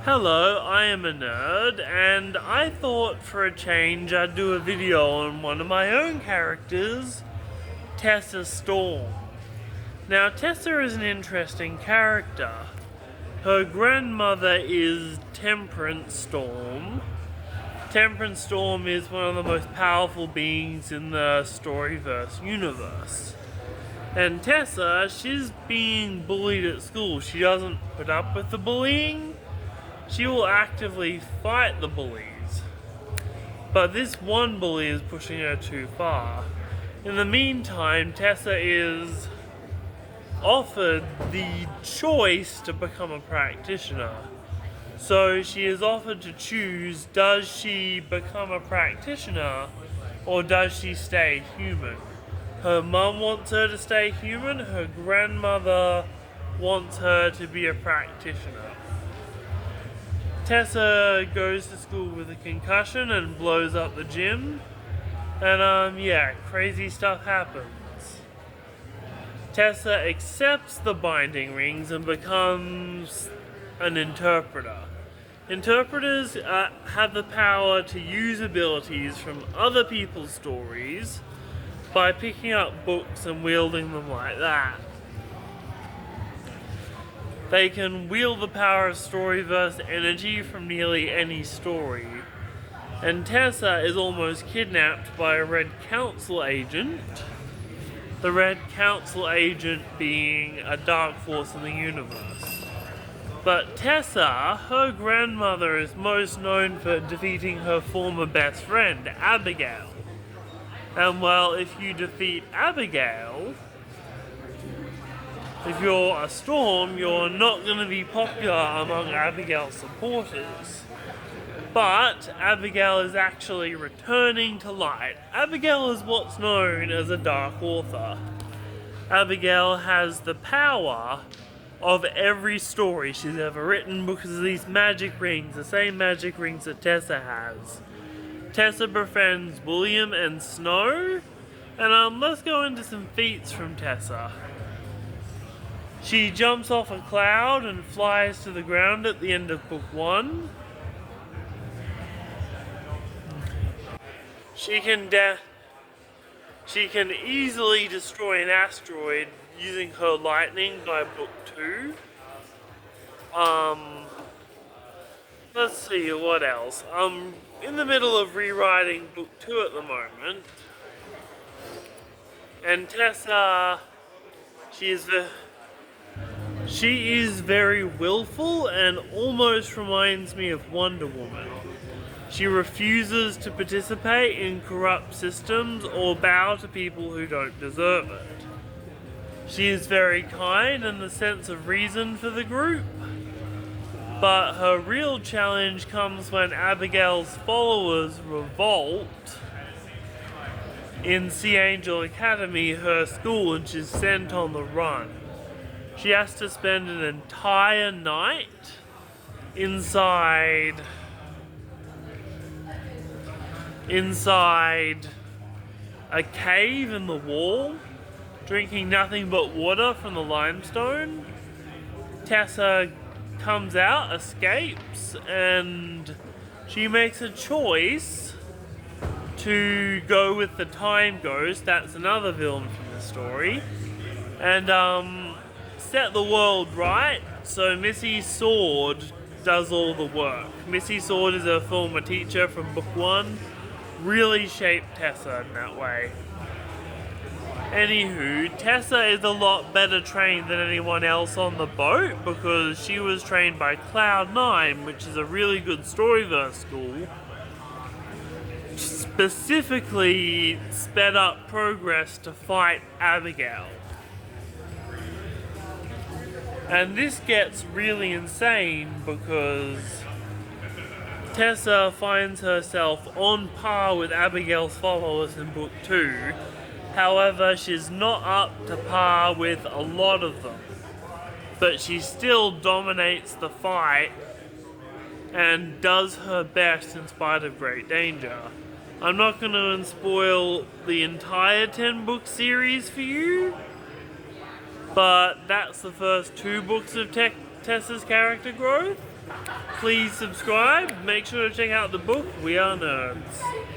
Hello, I am a nerd, and I thought for a change I'd do a video on one of my own characters, Tessa Storm. Now, Tessa is an interesting character. Her grandmother is Temperance Storm. Temperance Storm is one of the most powerful beings in the Storyverse universe. And Tessa, she's being bullied at school. She doesn't put up with the bullying. She will actively fight the bullies. But this one bully is pushing her too far. In the meantime, Tessa is offered the choice to become a practitioner. So she is offered to choose, does she become a practitioner or does she stay human? Her mum wants her to stay human, her grandmother wants her to be a practitioner. Tessa goes to school with a concussion and blows up the gym. And crazy stuff happens. Tessa accepts the binding rings and becomes an interpreter. Interpreters have the power to use abilities from other people's stories by picking up books and wielding them like that. They can wield the power of Storyverse energy from nearly any story. And Tessa is almost kidnapped by a Red Council agent. The Red Council agent being a dark force in the universe. But Tessa, her grandmother, is most known for defeating her former best friend, Abigail. And well, if you defeat Abigail, if you're a Storm, you're not going to be popular among Abigail's supporters. But Abigail is actually returning to light. Abigail is what's known as a dark author. Abigail has the power of every story she's ever written because of these magic rings, the same magic rings that Tessa has. Tessa befriends William and Snow, and let's go into some feats from Tessa. She jumps off a cloud and flies to the ground at the end of book 1. She can easily destroy an asteroid using her lightning by book 2. Let's see what else. I'm in the middle of rewriting book 2 at the moment. And Tessa, she is very willful and almost reminds me of Wonder Woman. She refuses to participate in corrupt systems or bow to people who don't deserve it. She is very kind and the sense of reason for the group, but her real challenge comes when Abigail's followers revolt in Sea Angel Academy, her school, and she's sent on the run. She has to spend an entire night inside a cave in the wall, drinking nothing but water from the limestone. Tessa comes out, escapes, and she makes a choice to go with the Time Ghost, that's another villain from the story, and set the world right, so Missy Sword does all the work. Missy Sword is a former teacher from book 1, really shaped Tessa in that way. Anywho, Tessa is a lot better trained than anyone else on the boat because she was trained by Cloud9, which is a really good Storyverse school. Specifically sped up progress to fight Abigail. And this gets really insane because Tessa finds herself on par with Abigail's followers in book 2. However, she's not up to par with a lot of them. But she still dominates the fight and does her best in spite of great danger. I'm not going to spoil the entire 10-book series for you, but that's the first 2 books of Tessa's character growth. Please subscribe. Make sure to check out the book, We Are Nerds.